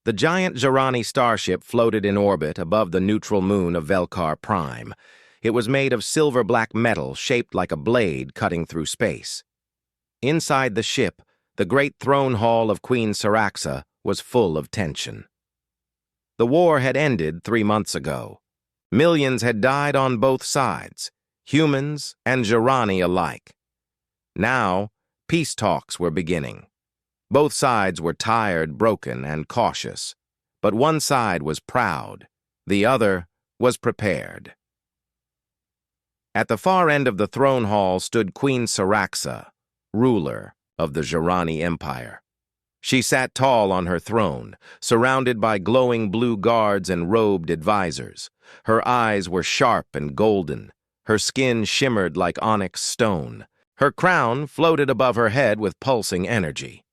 The giant Zhirani starship floated in orbit above the neutral moon of Velkar Prime. It was made of silver-black metal shaped like a blade cutting through space. Inside the ship, the great throne hall of Queen Syraxa was full of tension. The war had ended 3 months ago. Millions had died on both sides, humans and Zhirani alike. Now, peace talks were beginning. Both sides were tired, broken, and cautious, but one side was proud, the other was prepared. At the far end of the throne hall stood Queen Syraxa, ruler of the Zhirani Empire. She sat tall on her throne, surrounded by glowing blue guards and robed advisors. Her eyes were sharp and golden. Her skin shimmered like onyx stone. Her crown floated above her head with pulsing energy.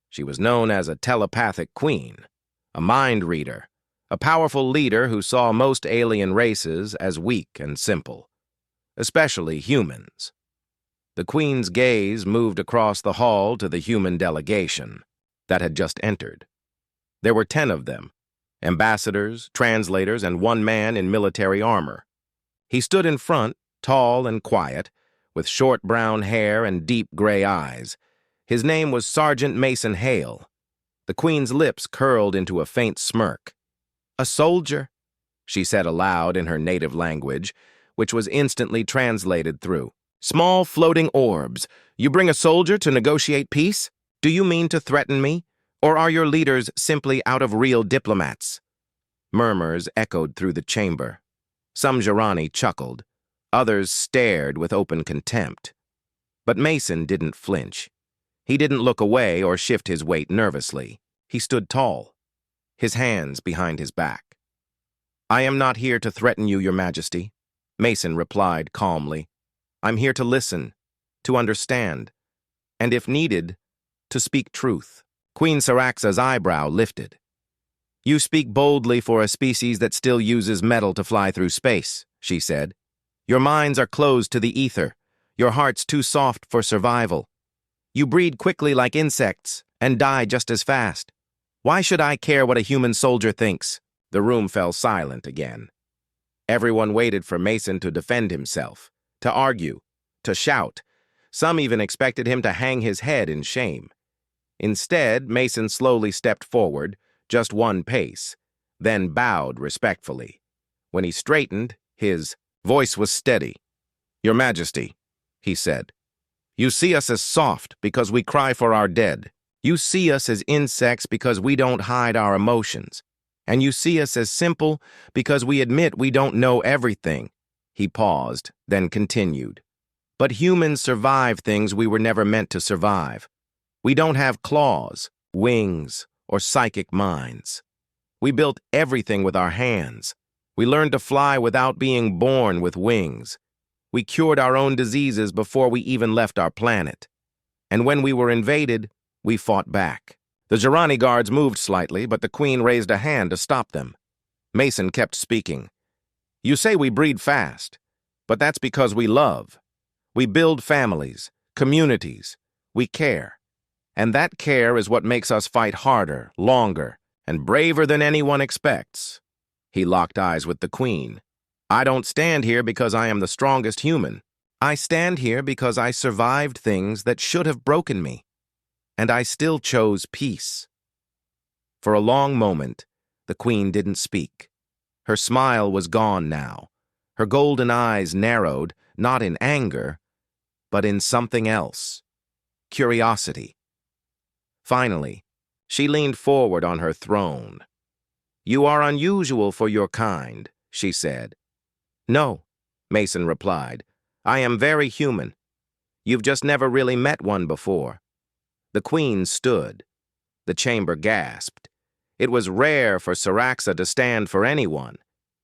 She was known as a telepathic queen, a mind reader, a powerful leader who saw most alien races as weak and simple, especially humans. The queen's gaze moved across the hall to the human delegation that had just entered. There were 10 of them, ambassadors, translators, and one man in military armor. He stood in front, tall and quiet, with short brown hair and deep gray eyes. His name was Sergeant Mason Hale. The queen's lips curled into a faint smirk. "A soldier," she said aloud in her native language, which was instantly translated through. "Small floating orbs. You bring a soldier to negotiate peace? Do you mean to threaten me? Or are your leaders simply out of real diplomats?" Murmurs echoed through the chamber. Some Zhirani chuckled. Others stared with open contempt. But Mason didn't flinch. He didn't look away or shift his weight nervously. He stood tall, his hands behind his back. "I am not here to threaten you, Your Majesty," Mason replied calmly. "I'm here to listen, to understand, and if needed, to speak truth." Queen Syraxa's eyebrow lifted. "You speak boldly for a species that still uses metal to fly through space," she said. "Your minds are closed to the ether, your hearts too soft for survival. You breed quickly like insects and die just as fast. Why should I care what a human soldier thinks?" The room fell silent again. Everyone waited for Mason to defend himself, to argue, to shout. Some even expected him to hang his head in shame. Instead, Mason slowly stepped forward, just one pace, then bowed respectfully. When he straightened, his voice was steady. "Your Majesty," he said, "you see us as soft because we cry for our dead. You see us as insects because we don't hide our emotions. And you see us as simple because we admit we don't know everything." He paused, then continued. "But humans survive things we were never meant to survive. We don't have claws, wings, or psychic minds. We built everything with our hands. We learned to fly without being born with wings. We cured our own diseases before we even left our planet. And when we were invaded, we fought back." The Zhirani guards moved slightly, but the queen raised a hand to stop them. Mason kept speaking. "You say we breed fast, but that's because we love. We build families, communities. We care. And that care is what makes us fight harder, longer, and braver than anyone expects." He locked eyes with the queen. "I don't stand here because I am the strongest human. I stand here because I survived things that should have broken me. And I still chose peace." For a long moment, the queen didn't speak. Her smile was gone now. Her golden eyes narrowed, not in anger, but in something else. Curiosity. Finally, she leaned forward on her throne. "You are unusual for your kind," she said. "No," Mason replied. "I am very human. You've just never really met one before." The queen stood. The chamber gasped. It was rare for Syraxa to stand for anyone.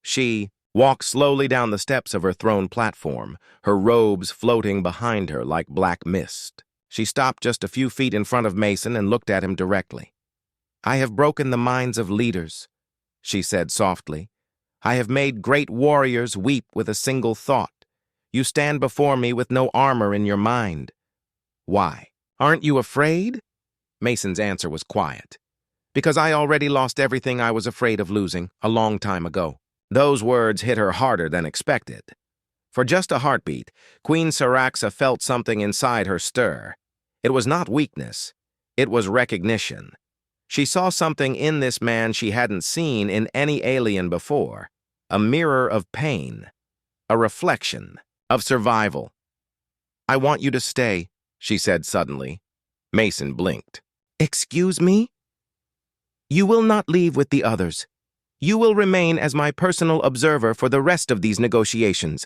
She walked slowly down the steps of her throne platform, her robes floating behind her like black mist. She stopped just a few feet in front of Mason and looked at him directly. "I have broken the minds of leaders," she said softly. "I have made great warriors weep with a single thought. You stand before me with no armor in your mind. Why? Aren't you afraid?" Mason's answer was quiet. Because I already lost everything I was afraid of losing a long time ago. Those words hit her harder than expected. For just a heartbeat, Queen Saraxa felt something inside her stir. It was not weakness. It was recognition. She saw something in this man she hadn't seen in any alien before. A mirror of pain. A reflection of survival. "I want you to stay," she said suddenly. Mason blinked. "Excuse me?" "You will not leave with the others. You will remain as my personal observer for the rest of these negotiations.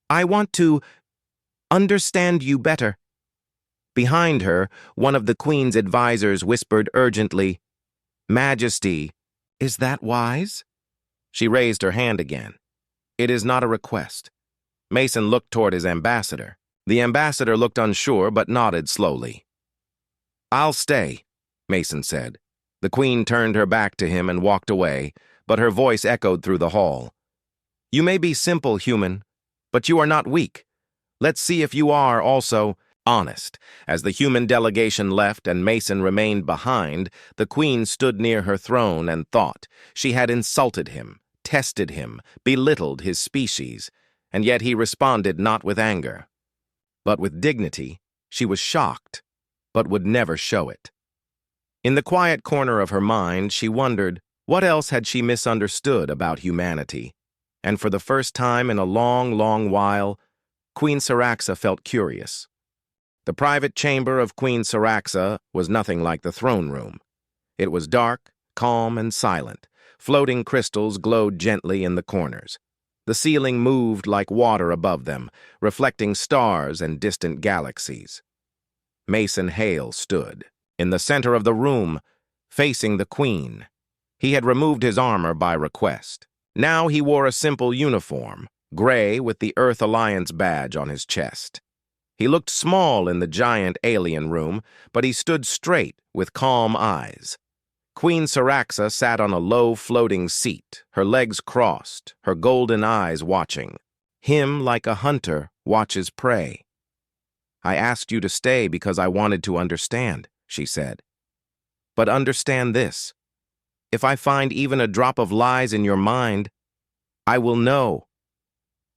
I want to understand you better." Behind her, one of the Queen's advisors whispered urgently, "Majesty, is that wise?" She raised her hand again. "It is not a request." Mason looked toward his ambassador. The ambassador looked unsure but nodded slowly. "I'll stay," Mason said. The Queen turned her back to him and walked away, but her voice echoed through the hall. "You may be simple, human, but you are not weak. Let's see if you are also honest." As the human delegation left and Mason remained behind, the Queen stood near her throne and thought. She had insulted him, tested him, belittled his species, and yet he responded not with anger, but with dignity. She was shocked, but would never show it. In the quiet corner of her mind, she wondered, what else had she misunderstood about humanity? And for the first time in a long, long while, Queen Saraxa felt curious. The private chamber of Queen Saraxa was nothing like the throne room. It was dark, calm, and silent. Floating crystals glowed gently in the corners. The ceiling moved like water above them, reflecting stars and distant galaxies. Mason Hale stood in the center of the room, facing the Queen. He had removed his armor by request. Now he wore a simple uniform, gray with the Earth Alliance badge on his chest. He looked small in the giant alien room, but he stood straight with calm eyes. Queen Saraxa sat on a low floating seat, her legs crossed, her golden eyes watching. Him like a hunter watches prey. "I asked you to stay because I wanted to understand," she said. "But understand this. If I find even a drop of lies in your mind, I will know.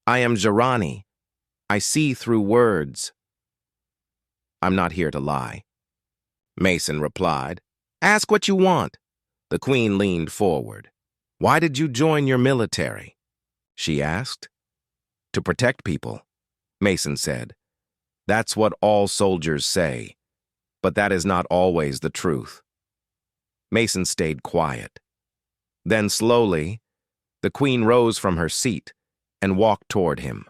I am Jirani. I see through words." "I'm not here to lie," Mason replied. "Ask what you want." The Queen leaned forward. "Why did you join your military?" she asked. "To protect people," Mason said. "That's what all soldiers say, but that is not always the truth." Mason stayed quiet. Then slowly, the Queen rose from her seat and walked toward him.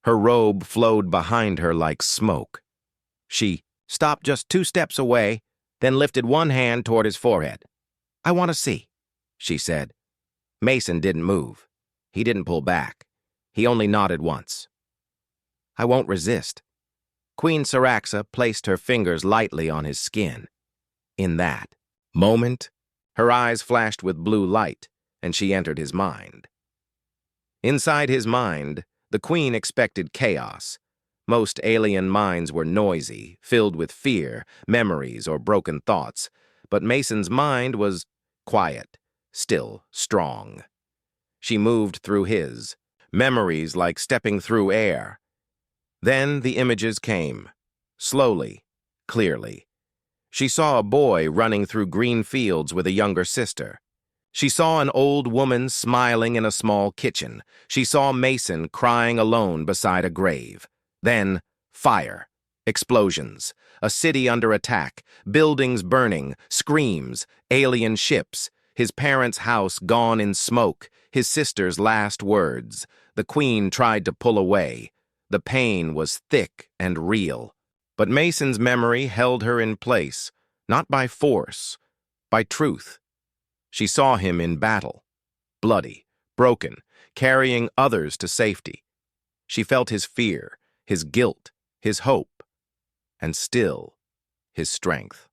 Her robe flowed behind her like smoke. She stopped just 2 steps away, then lifted one hand toward his forehead. "I want to see," she said. Mason didn't move. He didn't pull back. He only nodded once. "I won't resist." Queen Saraxa placed her fingers lightly on his skin. In that moment, her eyes flashed with blue light, and she entered his mind. Inside his mind, the Queen expected chaos. Most alien minds were noisy, filled with fear, memories, or broken thoughts, but Mason's mind was quiet, still strong. She moved through his, memories like stepping through air. Then the images came, slowly, clearly. She saw a boy running through green fields with a younger sister. She saw an old woman smiling in a small kitchen. She saw Mason crying alone beside a grave. Then, fire, explosions, a city under attack, buildings burning, screams, alien ships, his parents' house gone in smoke, his sister's last words. The Queen tried to pull away. The pain was thick and real. But Mason's memory held her in place, not by force, by truth. She saw him in battle, bloody, broken, carrying others to safety. She felt his fear, his guilt, his hope, and still, his strength.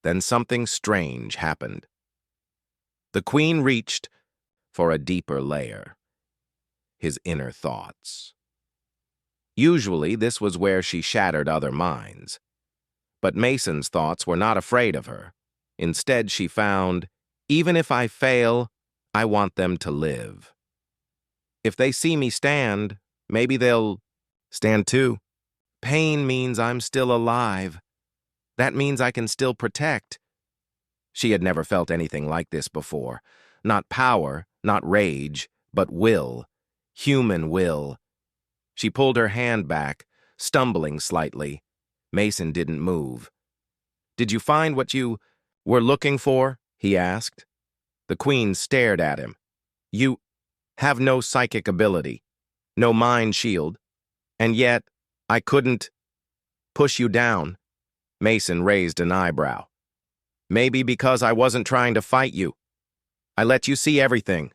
Then something strange happened. The Queen reached for a deeper layer, his inner thoughts. Usually, this was where she shattered other minds. But Mason's thoughts were not afraid of her. Instead, she found, even if I fail, I want them to live. If they see me stand, maybe they'll stand too. Pain means I'm still alive. That means I can still protect. She had never felt anything like this before. Not power, not rage, but will. Human will. She pulled her hand back, stumbling slightly. Mason didn't move. "Did you find what you were looking for?" he asked. The Queen stared at him. "You have no psychic ability, no mind shield, and yet I couldn't push you down." Mason raised an eyebrow. "Maybe because I wasn't trying to fight you. I let you see everything."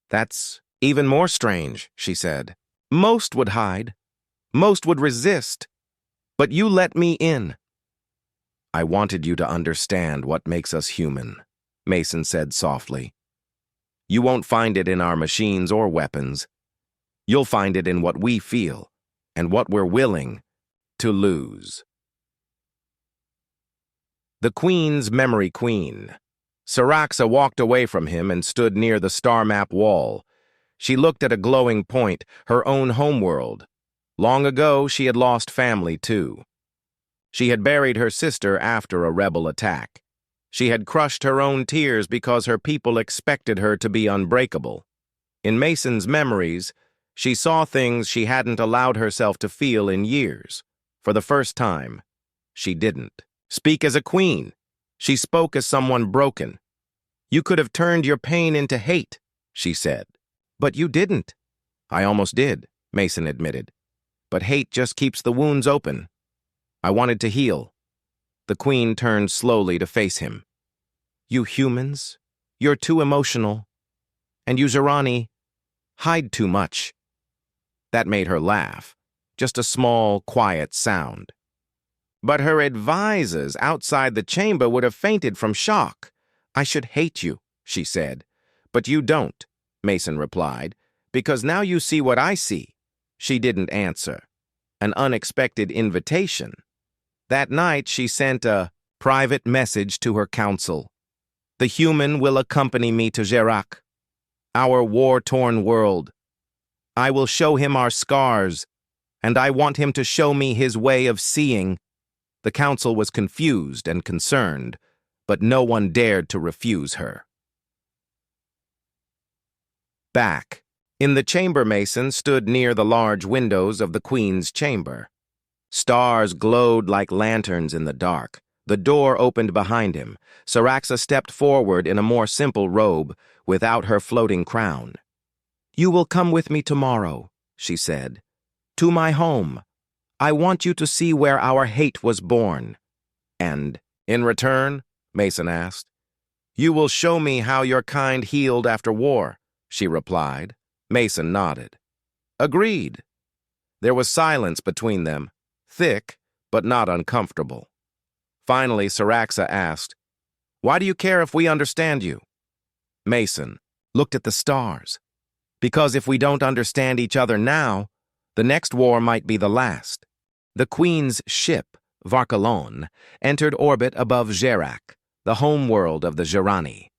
"That's even more strange," she said. "Most would hide. Most would resist. But you let me in." "I wanted you to understand what makes us human," Mason said softly. "You won't find it in our machines or weapons. You'll find it in what we feel and what we're willing to lose." The Queen's Memory Queen. Saraxa walked away from him and stood near the star map wall. She looked at a glowing point, her own homeworld. Long ago, she had lost family, too. She had buried her sister after a rebel attack. She had crushed her own tears because her people expected her to be unbreakable. In Mason's memories, she saw things she hadn't allowed herself to feel in years. For the first time, she didn't speak as a queen. She spoke as someone broken. "You could have turned your pain into hate," she said. "But you didn't." "I almost did," Mason admitted. "But hate just keeps the wounds open. I wanted to heal." The Queen turned slowly to face him. "You humans, you're too emotional. And you Zerani hide too much." That made her laugh, just a small, quiet sound. But her advisors outside the chamber would have fainted from shock. "I should hate you," she said. "But you don't," Mason replied, "because now you see what I see." She didn't answer. An unexpected invitation. That night, she sent a private message to her council. "The human will accompany me to Gerak, our war-torn world. I will show him our scars, and I want him to show me his way of seeing." The council was confused and concerned, but no one dared to refuse her. Back. In the chamber, Mason stood near the large windows of the Queen's chamber. Stars glowed like lanterns in the dark. The door opened behind him. Saraxa stepped forward in a more simple robe, without her floating crown. "You will come with me tomorrow," she said. "To my home. I want you to see where our hate was born." "And in return?" Mason asked. "You will show me how your kind healed after war," she replied. Mason nodded. "Agreed." There was silence between them, thick but not uncomfortable. Finally, Saraxa asked, "Why do you care if we understand you?" Mason looked at the stars. "Because if we don't understand each other now, the next war might be the last." The Queen's ship, Varkalon, entered orbit above Gerak, the homeworld of the Zerani.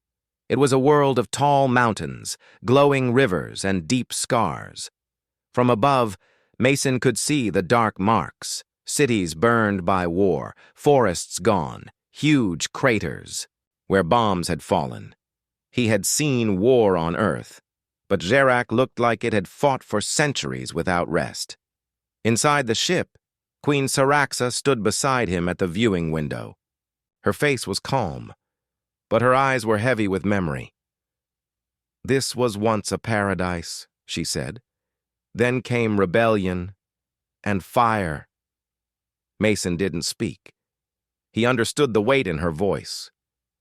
It was a world of tall mountains, glowing rivers, and deep scars. From above, Mason could see the dark marks, cities burned by war, forests gone, huge craters, where bombs had fallen. He had seen war on Earth, but Gerak looked like it had fought for centuries without rest. Inside the ship, Queen Saraxa stood beside him at the viewing window. Her face was calm, but her eyes were heavy with memory. "This was once a paradise," she said. "Then came rebellion and fire." Mason didn't speak. He understood the weight in her voice.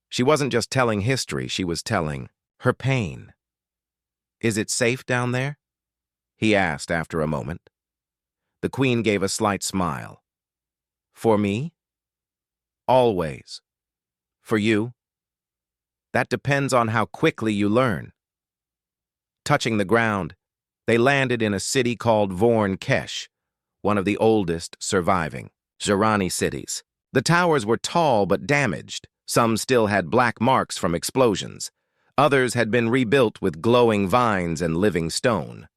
She wasn't just telling history, she was telling her pain. "Is it safe down there?" he asked after a moment. The Queen gave a slight smile. "For me? Always. For you? That depends on how quickly you learn." Touching the ground, they landed in a city called Vorn Kesh, one of the oldest surviving Zerani cities. The towers were tall but damaged, Some still had black marks from explosions. Others had been rebuilt with glowing vines and living stone.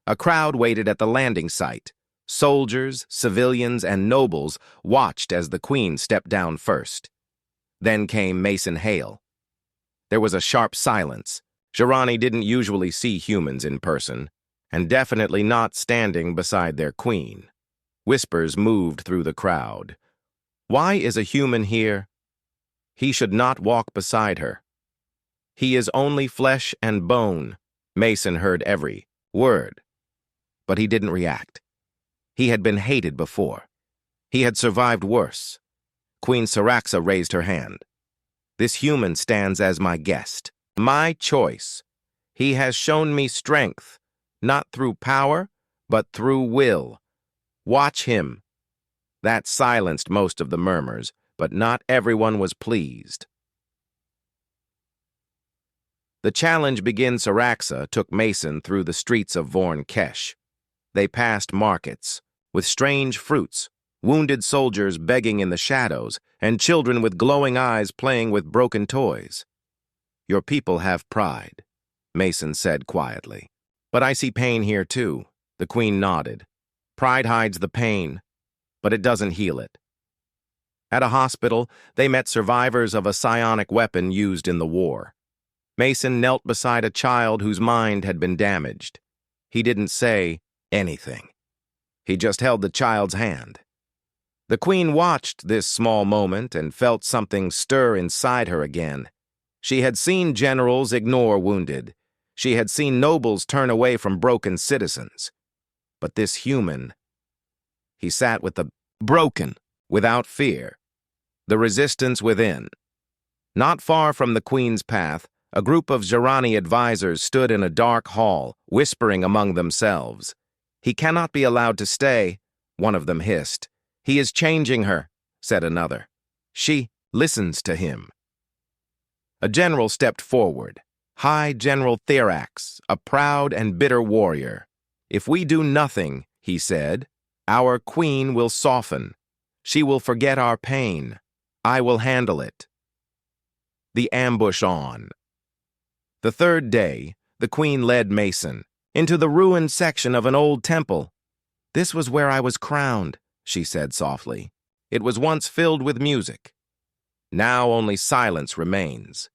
A crowd waited at the landing site. Soldiers, civilians, and nobles watched as the Queen stepped down first. Then came Mason Hale. There was a sharp silence. Jirani didn't usually see humans in person, and definitely not standing beside their queen. Whispers moved through the crowd. Why is a human here? He should not walk beside her. He is only flesh and bone. Mason heard every word, but he didn't react. He had been hated before. He had survived worse. Queen Syraxa raised her hand. This human stands as my guest, my choice. He has shown me strength, not through power, but through will. Watch him. That silenced most of the murmurs, but not everyone was pleased. The challenge begin Syraxa took Mason through the streets of Vorn Kesh. They passed markets, with strange fruits, wounded soldiers begging in the shadows, and children with glowing eyes playing with broken toys. Your people have pride, Mason said quietly. But I see pain here too, the Queen nodded. Pride hides the pain, but it doesn't heal it. At a hospital, they met survivors of a psionic weapon used in the war. Mason knelt beside a child whose mind had been damaged. He didn't say anything. He just held the child's hand. The Queen watched this small moment and felt something stir inside her again. She had seen generals ignore wounded. She had seen nobles turn away from broken citizens. But this human, he sat with the broken, without fear. The resistance within. Not far from the Queen's path, a group of Jirani advisors stood in a dark hall, whispering among themselves. He cannot be allowed to stay, one of them hissed. He is changing her, said another. She listens to him. A general stepped forward. High General Therax, a proud and bitter warrior. If we do nothing, he said, our queen will soften. She will forget our pain. I will handle it. The ambush on. The third day, the Queen led Mason into the ruined section of an old temple. This was where I was crowned, she said softly. It was once filled with music. Now only silence remains.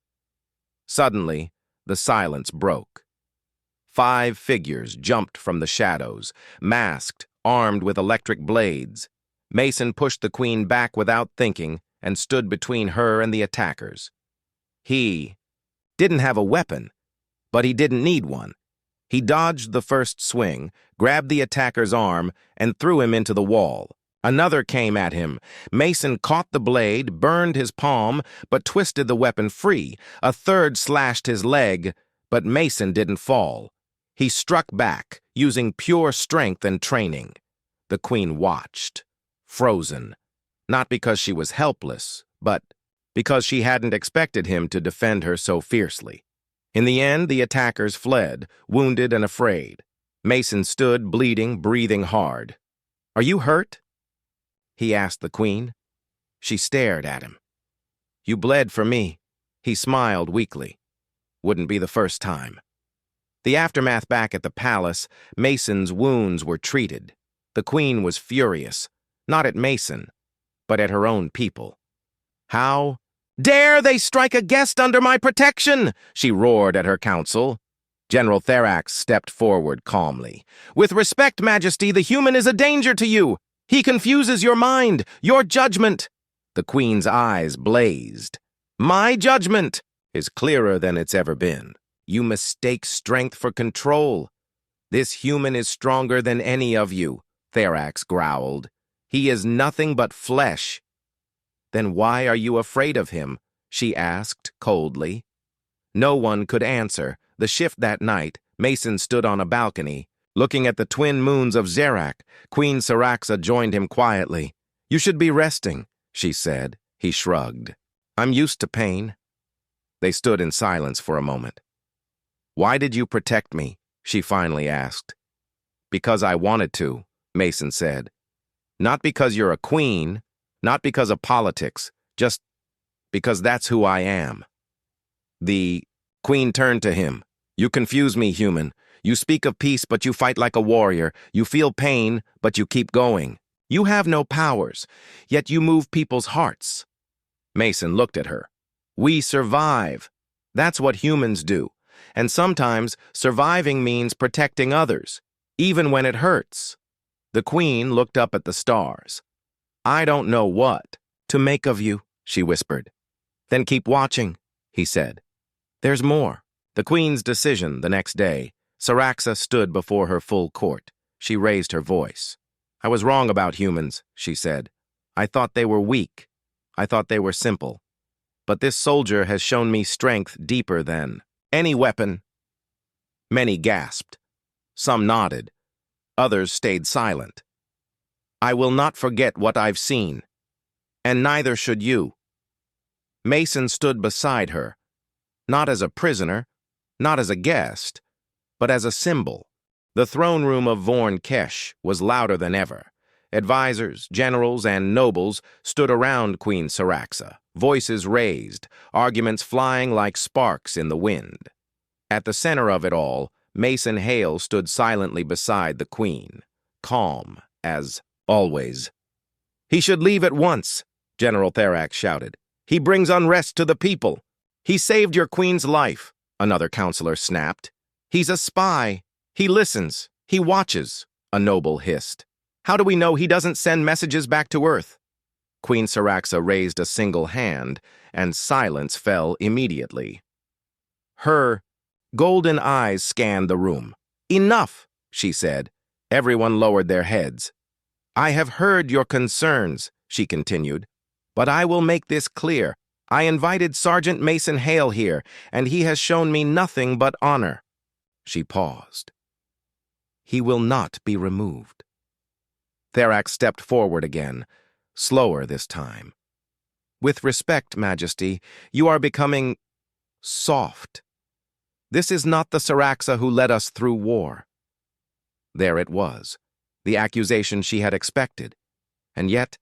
Suddenly, the silence broke. 5 figures jumped from the shadows, masked, armed with electric blades. Mason pushed the Queen back without thinking and stood between her and the attackers. He didn't have a weapon, but he didn't need one. He dodged the first swing, grabbed the attacker's arm, and threw him into the wall. Another came at him. Mason caught the blade, burned his palm, but twisted the weapon free. A third slashed his leg, but Mason didn't fall. He struck back, using pure strength and training. The Queen watched, frozen, not because she was helpless, but because she hadn't expected him to defend her so fiercely. In the end, the attackers fled, wounded and afraid. Mason stood, bleeding, breathing hard. Are you hurt? He asked the Queen. She stared at him. You bled for me. He smiled weakly. Wouldn't be the first time. The aftermath back at the palace, Mason's wounds were treated. The Queen was furious, not at Mason, but at her own people. How dare they strike a guest under my protection? She roared at her council. General Therax stepped forward calmly. With respect, Majesty, the human is a danger to you. He confuses your mind, your judgment. The Queen's eyes blazed. My judgment is clearer than it's ever been. You mistake strength for control. This human is stronger than any of you, Therax growled. He is nothing but flesh. Then why are you afraid of him? She asked coldly. No one could answer. The shift that night, Mason stood on a balcony, looking at the twin moons of Zerak. Queen Syraxa joined him quietly. You should be resting, she said. He shrugged. I'm used to pain. They stood in silence for a moment. Why did you protect me? She finally asked. Because I wanted to, Mason said. Not because you're a queen, not because of politics, just Because that's who I am. The queen turned to him. You confuse me, human. You speak of peace, but you fight like a warrior. You feel pain, but you keep going. You have no powers, yet you move people's hearts. Mason looked at her. We survive. That's what humans do. And sometimes surviving means protecting others, even when it hurts. The queen looked up at the stars. I don't know what to make of you, she whispered. Then keep watching, he said. There's more. The queen's decision the next day. Syraxa stood before her full court. She raised her voice. I was wrong about humans, she said. I thought they were weak. I thought they were simple. But this soldier has shown me strength deeper than any weapon. Many gasped. Some nodded. Others stayed silent. I will not forget what I've seen. And neither should you. Mason stood beside her, not as a prisoner, not as a guest, but as a symbol. The throne room of Vorn Kesh was louder than ever. Advisors, generals, and nobles stood around Queen Syraxa, voices raised, arguments flying like sparks in the wind. At the center of it all, Mason Hale stood silently beside the queen, calm as always. He should leave at once, General Therax shouted. He brings unrest to the people. He saved your queen's life, another counselor snapped. He's a spy. He listens. He watches, a noble hissed. How do we know he doesn't send messages back to Earth? Queen Syraxa raised a single hand, and silence fell immediately. Her golden eyes scanned the room. Enough, she said. Everyone lowered their heads. I have heard your concerns, she continued, but I will make this clear. I invited Sergeant Mason Hale here, and he has shown me nothing but honor. She paused. He will not be removed. Therax stepped forward again, slower this time. With respect, Majesty, you are becoming soft. This is not the Syraxa who led us through war. There it was, the accusation she had expected, and yet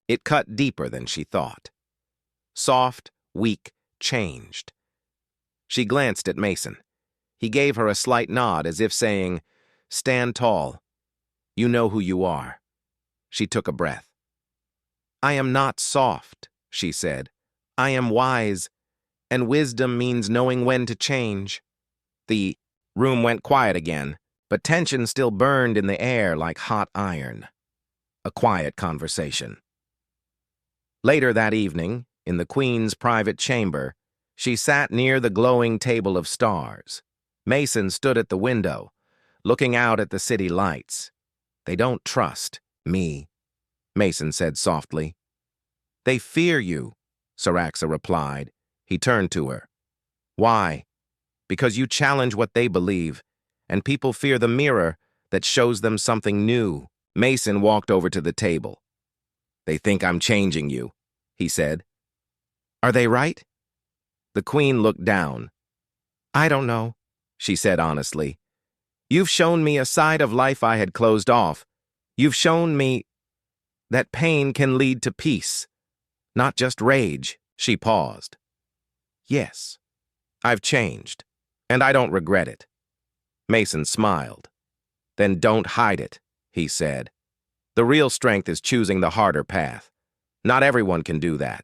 it cut deeper than she thought. Soft, weak, changed. She glanced at Mason. He gave her a slight nod as if saying, Stand tall. You know who you are. She took a breath. I am not soft, she said. I am wise, and wisdom means knowing when to change. The room went quiet again, but tension still burned in the air like hot iron. A quiet conversation. Later that evening, in the Queen's private chamber, she sat near the glowing table of stars. Mason stood at the window, looking out at the city lights. They don't trust me, Mason said softly. They fear you, Syraxa replied. He turned to her. Why? Because you challenge what they believe, and people fear the mirror that shows them something new. Mason walked over to the table. They think I'm changing you, he said. Are they right? The Queen looked down. I don't know, she said honestly. You've shown me a side of life I had closed off. You've shown me that pain can lead to peace, not just rage. She paused. Yes, I've changed, and I don't regret it. Mason smiled. Then don't hide it, he said. The real strength is choosing the harder path. Not everyone can do that.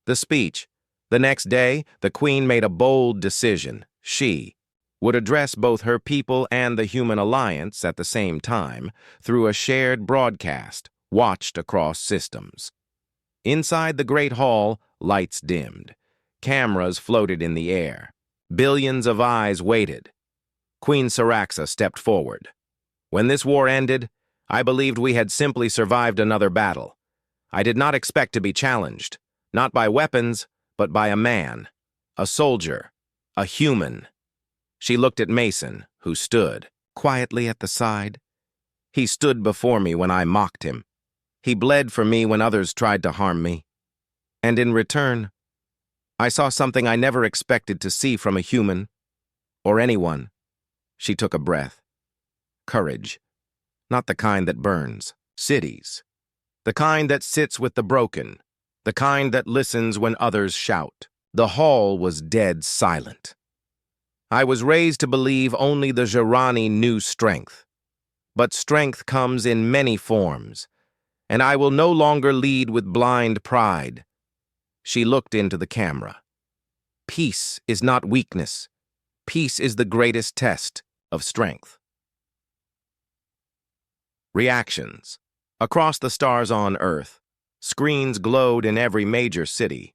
The speech. The next day, the Queen made a bold decision. She would address both her people and the human alliance at the same time through a shared broadcast, watched across systems. Inside the Great Hall, lights dimmed. Cameras floated in the air. Billions of eyes waited. Queen Syraxa stepped forward. When this war ended, I believed we had simply survived another battle. I did not expect to be challenged, not by weapons, but by a man, a soldier, a human. She looked at Mason, who stood quietly at the side. He stood before me when I mocked him. He bled for me when others tried to harm me. And in return, I saw something I never expected to see from a human, or anyone. She took a breath. Courage. Not the kind that burns cities. The kind that sits with the broken, the kind that listens when others shout. The hall was dead silent. I was raised to believe only the Jirani knew strength. But strength comes in many forms, and I will no longer lead with blind pride. She looked into the camera. Peace is not weakness. Peace is the greatest test of strength. Reactions. Across the stars on Earth, screens glowed in every major city.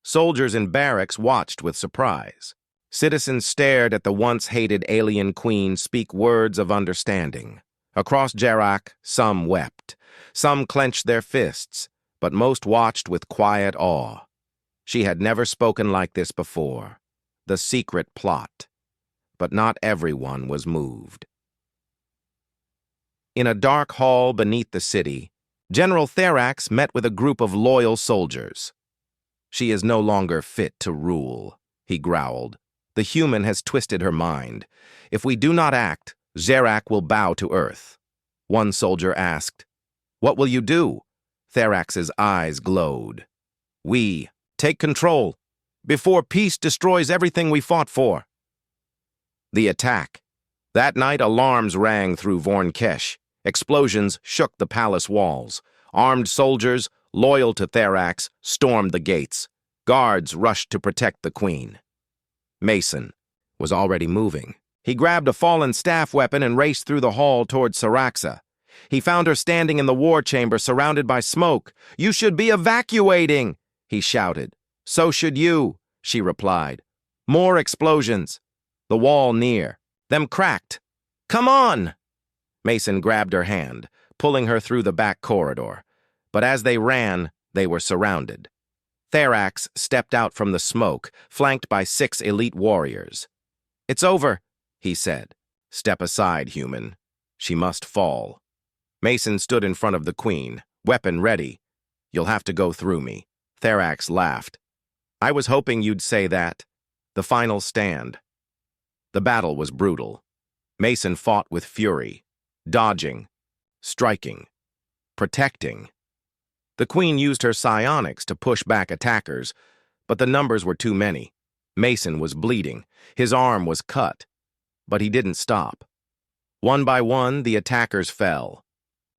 Soldiers in barracks watched with surprise. Citizens stared at the once-hated alien queen speak words of understanding. Across Jarak, some wept. Some clenched their fists, but most watched with quiet awe. She had never spoken like this before. The secret plot. But not everyone was moved. In a dark hall beneath the city, General Therax met with a group of loyal soldiers. "She is no longer fit to rule," he growled. "The human has twisted her mind. If we do not act, Jarak will bow to Earth." One soldier asked, "What will you do?" Therax's eyes glowed. "We take control before peace destroys everything we fought for." The attack. That night, alarms rang through Vornkesh. Explosions shook the palace walls. Armed soldiers, loyal to Therax, stormed the gates. Guards rushed to protect the queen. Mason was already moving. He grabbed a fallen staff weapon and raced through the hall toward Saraxa. He found her standing in the war chamber, surrounded by smoke. "You should be evacuating," he shouted. "So should you," she replied. More explosions. The wall near. Them cracked. "Come on!" Mason grabbed her hand, pulling her through the back corridor. But as they ran, they were surrounded. Therax stepped out from the smoke, flanked by 6 elite warriors. "It's over," he said. "Step aside, human. She must fall." Mason stood in front of the queen, weapon ready. "You'll have to go through me." Therax laughed. "I was hoping you'd say that." The final stand. The battle was brutal. Mason fought with fury, dodging, striking, protecting. The queen used her psionics to push back attackers, but the numbers were too many. Mason was bleeding. His arm was cut, but he didn't stop. One by one, the attackers fell.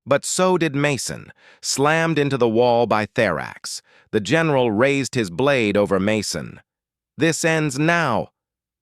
But so did Mason, slammed into the wall by Therax. The general raised his blade over Mason. "This ends now."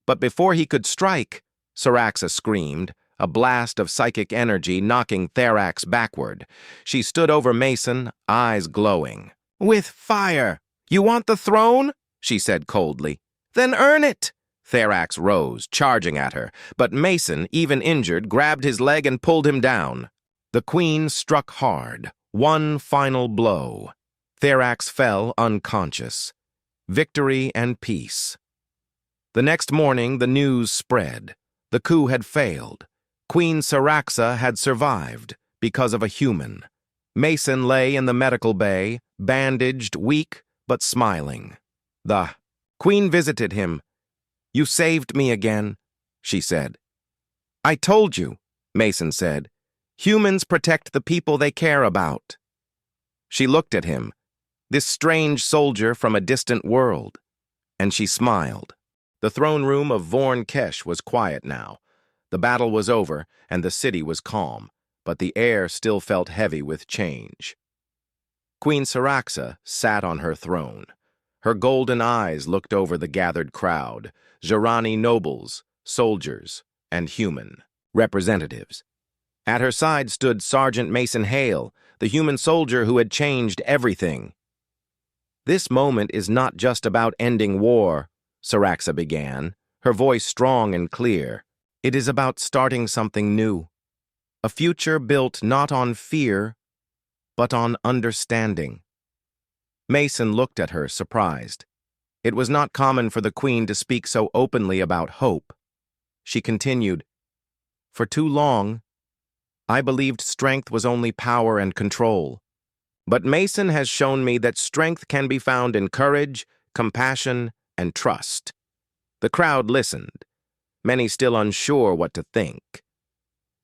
But before he could strike, Saraxa screamed, a blast of psychic energy knocking Therax backward. She stood over Mason, eyes glowing. "With fire! You want the throne?" she said coldly. "Then earn it!" Therax rose, charging at her, but Mason, even injured, grabbed his leg and pulled him down. The queen struck hard, one final blow. Therax fell unconscious. Victory and peace. The next morning, the news spread. The coup had failed. Queen Saraxa had survived because of a human. Mason lay in the medical bay, bandaged, weak, but smiling. The queen visited him. "You saved me again," she said. "I told you," Mason said. "Humans protect the people they care about." She looked at him, this strange soldier from a distant world, and she smiled. The throne room of Vornkesh was quiet now. The battle was over, and the city was calm, but the air still felt heavy with change. Queen Saraxa sat on her throne. Her golden eyes looked over the gathered crowd, Jirani nobles, soldiers, and human representatives. At her side stood Sergeant Mason Hale, the human soldier who had changed everything. "This moment is not just about ending war," Saraxa began, her voice strong and clear. "It is about starting something new. A future built not on fear, but on understanding." Mason looked at her, surprised. It was not common for the queen to speak so openly about hope. She continued, "For too long, I believed strength was only power and control. But Mason has shown me that strength can be found in courage, compassion, and trust." The crowd listened, many still unsure what to think.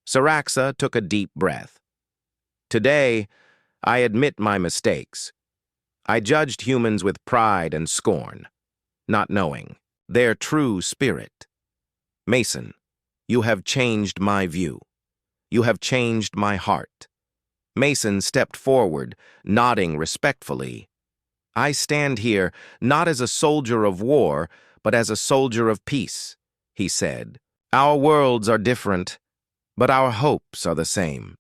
Saraxa took a deep breath. "Today, I admit my mistakes. I judged humans with pride and scorn, not knowing their true spirit. Mason, you have changed my view. You have changed my heart. Mason stepped forward, nodding respectfully. I stand here not as a soldier of war, but as a soldier of peace, he said. Our worlds are different, but our hopes are the same.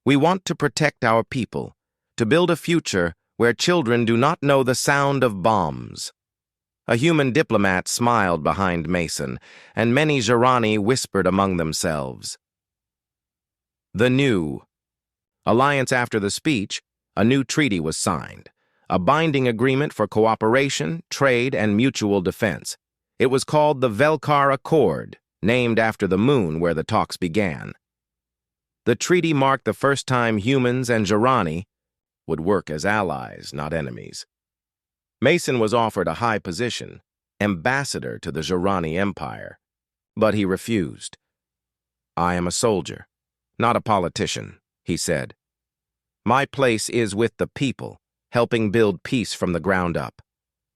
We want to protect our people, to build a future where children do not know the sound of bombs. A human diplomat smiled behind Mason, and many Jirani whispered among themselves. The new alliance. After the speech, a new treaty was signed, a binding agreement for cooperation, trade, and mutual defense. It was called the Velkar Accord, named after the moon where the talks began. The treaty marked the first time humans and Jirani would work as allies, not enemies. Mason was offered a high position, ambassador to the Jirani Empire, but he refused. I am a soldier, not a politician, he said. My place is with the people, helping build peace from the ground up.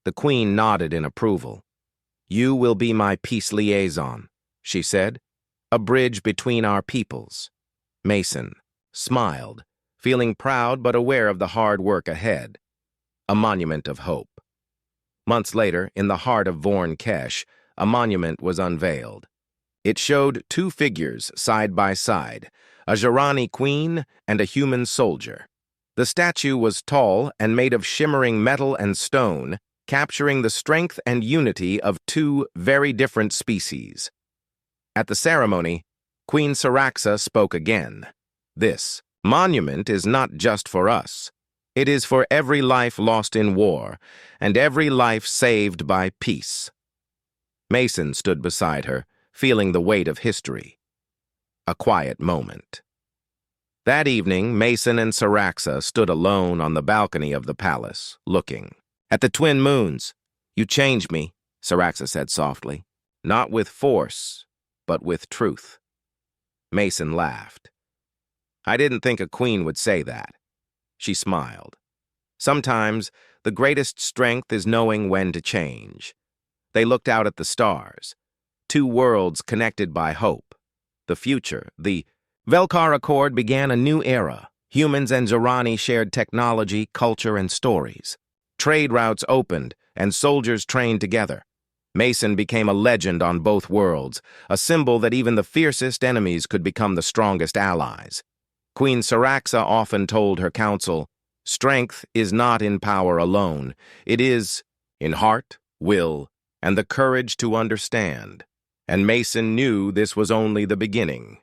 The Queen nodded in approval. You will be my peace liaison, she said, a bridge between our peoples. Mason smiled, feeling proud but aware of the hard work ahead. A monument of hope. Months later, in the heart of Vorn Kesh, a monument was unveiled. It showed two figures side by side, a Jirani queen and a human soldier. The statue was tall and made of shimmering metal and stone, capturing the strength and unity of two very different species. At the ceremony, Queen Saraxa spoke again. This monument is not just for us. It is for every life lost in war and every life saved by peace. Mason stood beside her, feeling the weight of history. A quiet moment. That evening, Mason and Saraxa stood alone on the balcony of the palace, looking. At the twin moons. You changed me, Saraxa said softly. Not with force, but with truth. Mason laughed. I didn't think a queen would say that. She smiled. Sometimes, the greatest strength is knowing when to change. They looked out at the stars. Two worlds connected by hope. The future, the Velkar Accord began a new era. Humans and Jirani shared technology, culture, and stories. Trade routes opened, and soldiers trained together. Mason became a legend on both worlds, a symbol that even the fiercest enemies could become the strongest allies. Queen Saraxa often told her council, strength is not in power alone. It is in heart, will, and the courage to understand. And Mason knew this was only the beginning.